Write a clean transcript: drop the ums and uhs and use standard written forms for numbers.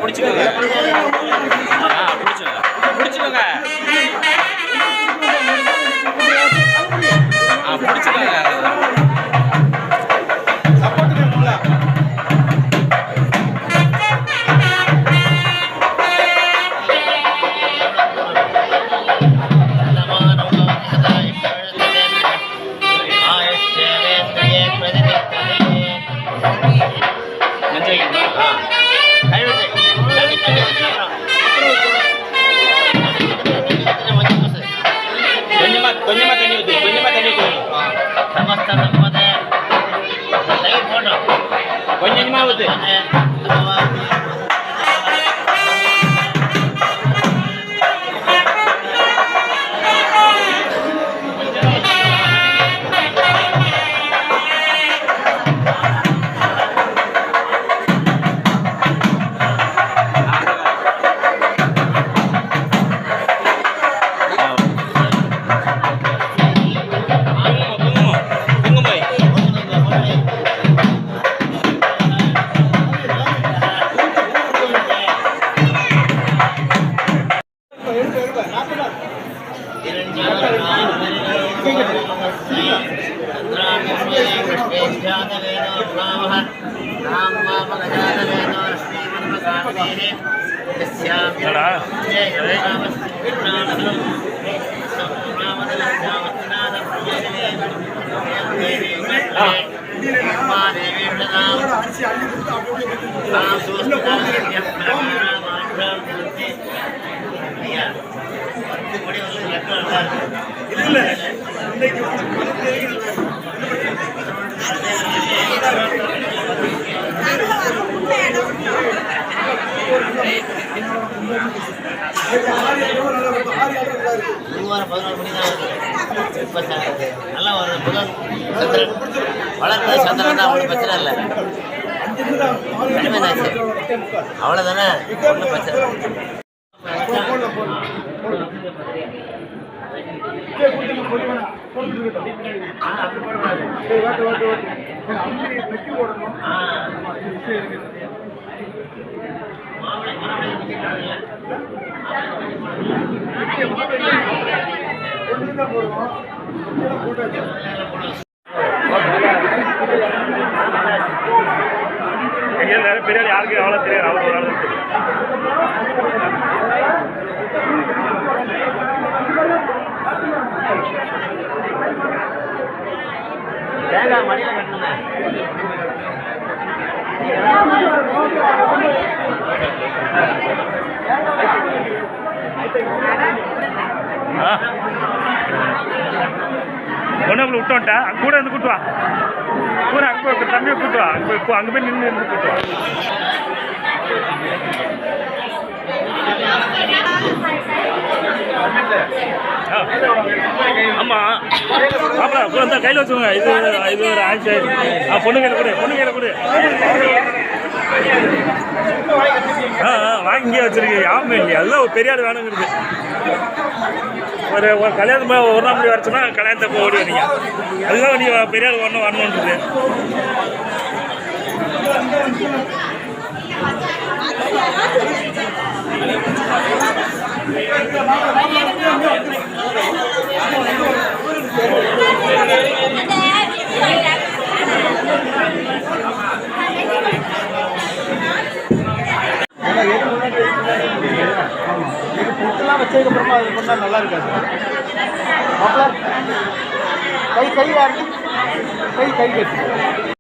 பிடிச்சிக்கோங்க. பிடிச்சிக்கோங்க. பிடிச்சிக்கோங்க. கொஞ்சமா தண்ணி ஊத்து. கொஞ்சமா ஊத்து. நல்லா வருது. புதன் சந்திரன் வளர்ந்த சந்திரன் தான், ஒன்றும் பிரச்சனை இல்லை. கடுமையாச்சு அவ்வளோதானே, ஒன்றும் பிரச்சனை பெரிய யாருக்கு அவ்வளோ தெரியாது. அவ்வளோ ஒரு அளவுக்கு தேங்காய் மடியில் கட்டணுங்க. ஒன்றும் விட்டோன்ட்டா கூட இருந்து கூட்டுவா. கூட அங்கே போய் தம்பியை கூட்டுவா. அங்கே போய் நின்று இருந்து கூட்டுவா. ஆமாம் மாப்பிள கூட கையில் வச்சுக்கோங்க. இது ஒரு ஆன்சர். பொண்ணு கையில் கொடு, பொண்ணு கையில் கொடு. வாங்கி இங்கே வச்சிருக்கு. யாருமே இல்லையா, அதுதான் ஒரு பெரிய ஆள் வேணுங்கிறது. ஒரு கல்யாணம் ஒரு நாள் முடி வரைச்சோன்னா கல்யாணத்தை போய் ஓடி வரீங்க. அதுதான் நீங்கள் பெரிய ஆள் வரணுன்றது. வச்சதுக்கப்புறமா அது பண்ணால் நல்லா இருக்காது. கை கை கை கட்டி